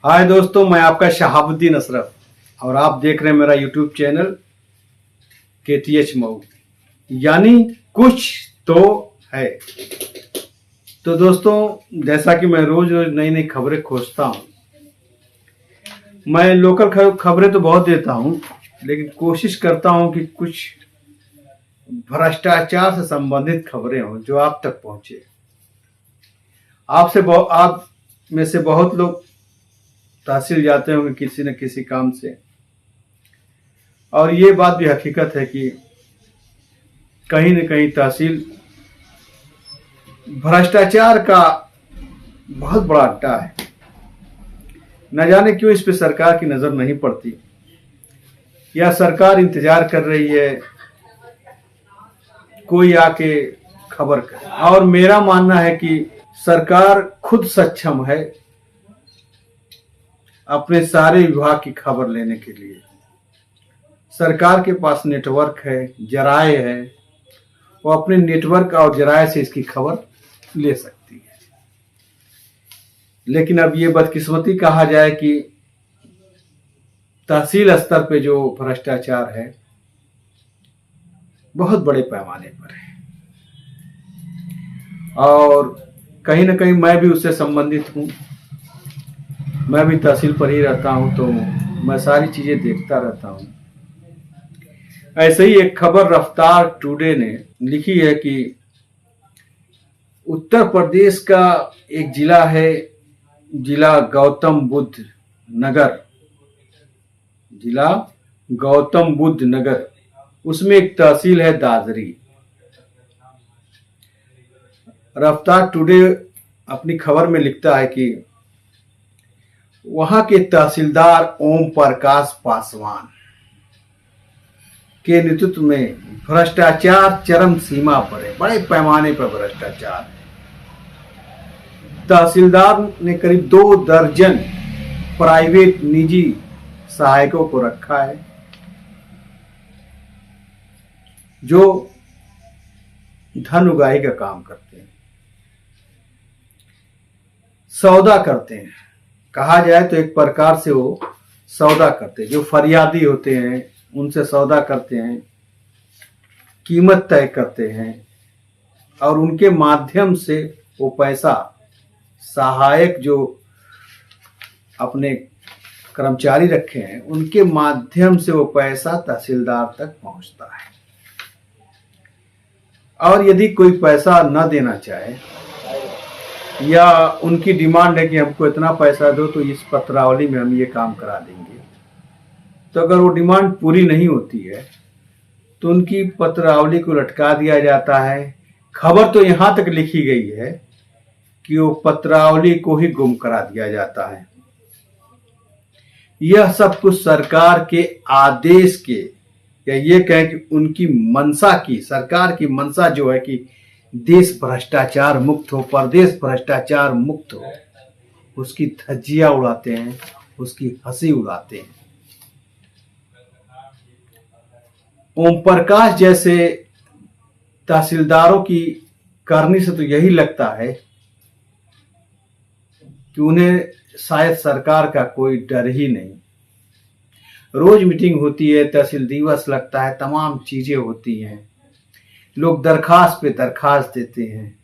हाय दोस्तों, मैं आपका शहाबुद्दीन अशरफ और आप देख रहे हैं मेरा यूट्यूब चैनल KTH मऊ, यानी कुछ तो है। तो दोस्तों, जैसा कि मैं रोज रोज नई नई खबरें खोजता हूँ, मैं लोकल खबरें तो बहुत देता हूँ, लेकिन कोशिश करता हूँ कि कुछ भ्रष्टाचार से संबंधित खबरें हों जो आप तक पहुंचे। आप में से बहुत लोग तहसील जाते होंगे किसी न किसी काम से, और ये बात भी हकीकत है कि कहीं न कहीं तहसील भ्रष्टाचार का बहुत बड़ा अड्डा है। न जाने क्यों इस पे सरकार की नजर नहीं पड़ती, या सरकार इंतजार कर रही है कोई आके खबर करे। और मेरा मानना है कि सरकार खुद सक्षम है अपने सारे विभाग की खबर लेने के लिए। सरकार के पास नेटवर्क है, जराये है, वो अपने नेटवर्क और जराये से इसकी खबर ले सकती है। लेकिन अब ये बदकिस्मती कहा जाए कि तहसील स्तर पे जो भ्रष्टाचार है बहुत बड़े पैमाने पर है, और कहीं ना कहीं मैं भी उससे संबंधित हूँ। मैं भी तहसील पर ही रहता हूँ, तो मैं सारी चीजें देखता रहता हूँ। ऐसे ही एक खबर रफ्तार टुडे ने लिखी है कि उत्तर प्रदेश का एक जिला है, जिला गौतम बुद्ध नगर, जिला गौतम बुद्ध नगर, उसमें एक तहसील है दादरी। रफ्तार टुडे अपनी खबर में लिखता है कि वहां के तहसीलदार ओम प्रकाश पासवान के नेतृत्व में भ्रष्टाचार चरम सीमा पर है, बड़े पैमाने पर भ्रष्टाचार है। तहसीलदार ने करीब 2 दर्जन प्राइवेट निजी सहायकों को रखा है जो धन उगाही का काम करते हैं, सौदा करते हैं। कहा जाए तो एक प्रकार से वो सौदा करते हैं। जो फरियादी होते हैं उनसे सौदा करते हैं, कीमत तय करते हैं, और उनके माध्यम से वो पैसा सहायक जो अपने कर्मचारी रखे हैं उनके माध्यम से वो पैसा तहसीलदार तक पहुंचता है। और यदि कोई पैसा न देना चाहे या उनकी डिमांड है कि हमको इतना पैसा दो तो इस पत्रावली में हम ये काम करा देंगे, तो अगर वो डिमांड पूरी नहीं होती है तो उनकी पत्रावली को लटका दिया जाता है। खबर तो यहाँ तक लिखी गई है कि वो पत्रावली को ही गुम करा दिया जाता है। यह सब कुछ सरकार के आदेश के, या ये कहें कि उनकी मंशा की, सरकार की मंशा जो है कि देश भ्रष्टाचार मुक्त हो, प्रदेश भ्रष्टाचार मुक्त हो, उसकी धज्जियां उड़ाते हैं, उसकी हंसी उड़ाते हैं। ओम प्रकाश जैसे तहसीलदारों की करनी से तो यही लगता है कि उन्हें शायद सरकार का कोई डर ही नहीं। रोज मीटिंग होती है, तहसील दिवस लगता है, तमाम चीजें होती हैं, लोग दरखास्त पे दरखास्त देते हैं,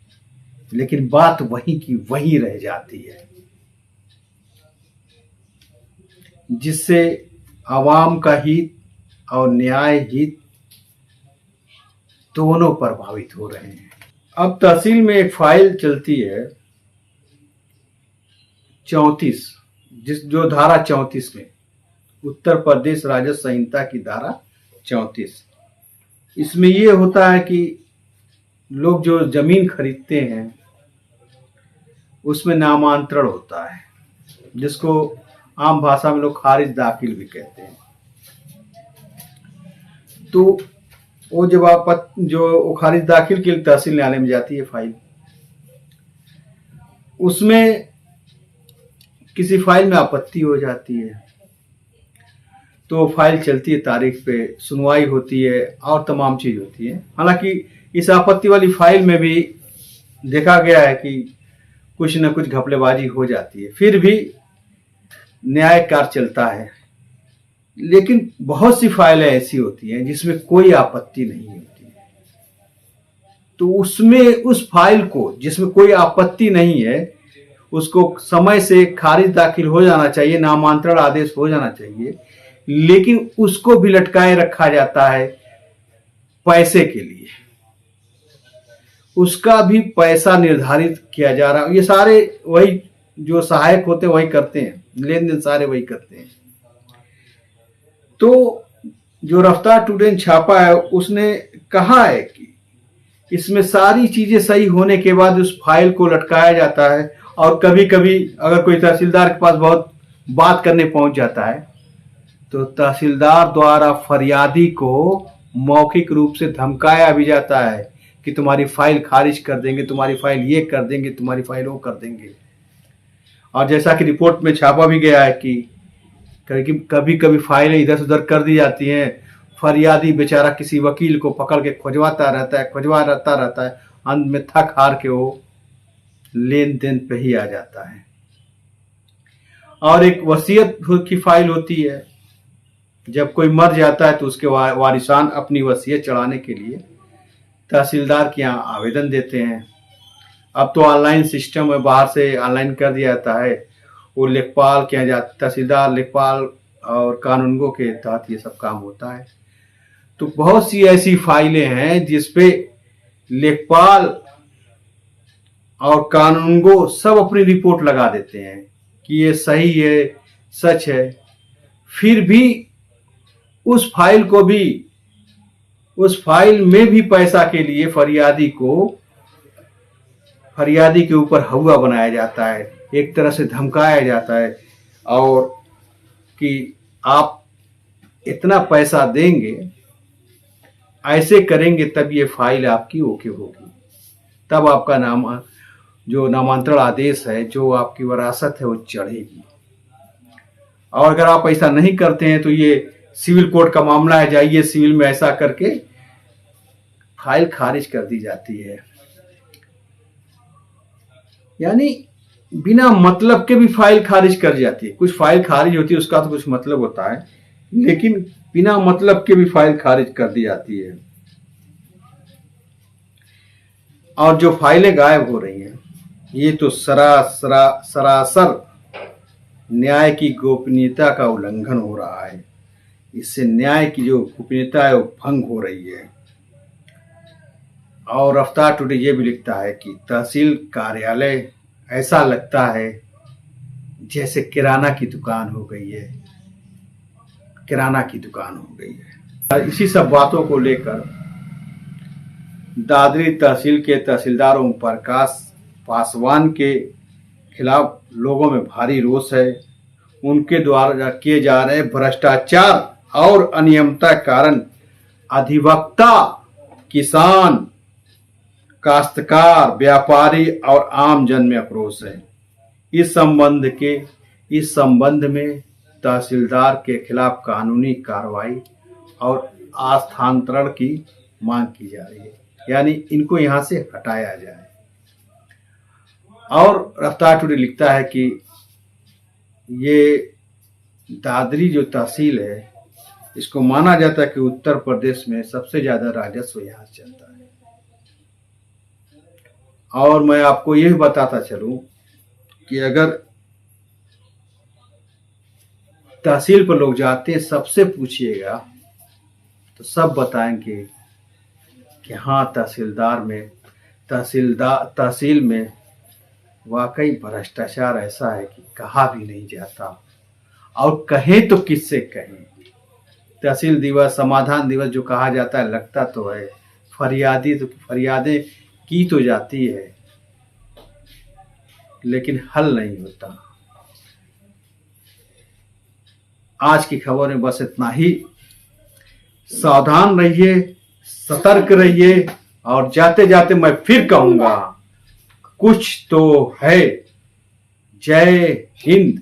लेकिन बात वहीं की वहीं रह जाती है, जिससे आवाम का हित और न्याय हित दोनों प्रभावित हो रहे हैं। अब तहसील में एक फाइल चलती है 34, जो धारा 34 में, उत्तर प्रदेश राजस्व संहिता की धारा 34, इसमें ये होता है कि लोग जो जमीन खरीदते हैं उसमें नामांतरण होता है, जिसको आम भाषा में लोग खारिज दाखिल भी कहते हैं। तो वो जब जो खारिज दाखिल के लिए तहसील न्यायालय में जाती है फाइल, उसमें किसी फाइल में आपत्ति हो जाती है तो फाइल चलती है, तारीख पे सुनवाई होती है और तमाम चीज होती है। हालांकि इस आपत्ति वाली फाइल में भी देखा गया है कि कुछ न कुछ घपलेबाजी हो जाती है, फिर भी न्याय कार्य चलता है, लेकिन बहुत सी फाइलें ऐसी होती हैं जिसमें कोई आपत्ति नहीं होती है। तो उसमें उस फाइल को जिसमें कोई आपत्ति नहीं है उसको समय से खारिज दाखिल हो जाना चाहिए, नामांतरण आदेश हो जाना चाहिए, लेकिन उसको भी लटकाए रखा जाता है पैसे के लिए। उसका भी पैसा निर्धारित किया जा रहा है। ये सारे वही जो सहायक होते वही करते हैं, लेन देन सारे वही करते हैं। तो जो रफ्तार टुडे ने छापा है उसने कहा है कि इसमें सारी चीजें सही होने के बाद उस फाइल को लटकाया जाता है, और कभी कभी अगर कोई तहसीलदार के पास बहुत बात करने पहुंच जाता है तो तहसीलदार द्वारा फरियादी को मौखिक रूप से धमकाया भी जाता है कि तुम्हारी फाइल खारिज कर देंगे, तुम्हारी फाइल ये कर देंगे, तुम्हारी फाइल वो कर देंगे। और जैसा कि रिपोर्ट में छापा भी गया है कि कभी कभी फाइलें इधर से उधर कर दी जाती हैं, फरियादी बेचारा किसी वकील को पकड़ के खुजवाता रहता है, अंत में थक हार के वो लेन देन पे ही आ जाता है। और एक वसीयत की फाइल होती है, जब कोई मर जाता है तो उसके वारिसान अपनी वसीयत चढ़ाने के लिए तहसीलदार के यहाँ आवेदन देते हैं। अब तो ऑनलाइन सिस्टम है, बाहर से ऑनलाइन कर दिया जाता है, वो लेखपाल के यहाँ जाता, तहसीलदार लेखपाल और कानूनगो के तहत ये सब काम होता है। तो बहुत सी ऐसी फाइलें हैं जिसपे लेखपाल और कानूनगो सब अपनी रिपोर्ट लगा देते हैं कि ये सही है, सच है, फिर भी उस फाइल में भी पैसा के लिए फरियादी के ऊपर हवा बनाया जाता है, एक तरह से धमकाया जाता है, और कि आप इतना पैसा देंगे, ऐसे करेंगे तब ये फाइल आपकी ओके होगी, तब आपका नाम जो नामांतरण आदेश है, जो आपकी विरासत है, वो चढ़ेगी। और अगर आप ऐसा नहीं करते हैं तो ये सिविल कोर्ट का मामला है, जाइए सिविल में, ऐसा करके फाइल खारिज कर दी जाती है। यानी बिना मतलब के भी फाइल खारिज कर जाती है। कुछ फाइल खारिज होती है उसका तो कुछ मतलब होता है, लेकिन बिना मतलब के भी फाइल खारिज कर दी जाती है। और जो फाइलें गायब हो रही हैं, ये तो सरासर न्याय की गोपनीयता का उल्लंघन हो रहा है। इससे न्याय की जो गोपनीयता है वो भंग हो रही है। और रफ्तार टुडे ये भी लिखता है कि तहसील कार्यालय ऐसा लगता है जैसे किराना की दुकान हो गई है, किराना की दुकान हो गई है। इसी सब बातों को लेकर दादरी तहसील के तहसीलदार ओम प्रकाश पासवान के खिलाफ लोगों में भारी रोष है। उनके द्वारा किए जा रहे भ्रष्टाचार और अनियमितता के कारण अधिवक्ता, किसान, काश्तकार, व्यापारी और आम जन में आक्रोश है। इस संबंध में तहसीलदार के खिलाफ कानूनी कार्रवाई और स्थानांतरण की मांग की जा रही है, यानी इनको यहां से हटाया जाए। और रफ्तार टुडे लिखता है कि ये दादरी जो तहसील है, इसको माना जाता है कि उत्तर प्रदेश में सबसे ज्यादा राजस्व यहाँ से चलता है। और मैं आपको यह बताता चलूं कि अगर तहसील पर लोग जाते हैं, सबसे पूछिएगा तो सब बताएंगे कि हाँ, तहसील में वाकई भ्रष्टाचार ऐसा है कि कहा भी नहीं जाता, और कहें तो किससे कहें। तहसील दिवस, समाधान दिवस जो कहा जाता है, लगता तो है, फरियादें की तो जाती है, लेकिन हल नहीं होता। आज की खबर में बस इतना ही। सावधान रहिए, सतर्क रहिए, और जाते जाते मैं फिर कहूंगा, कुछ तो है। जय हिंद।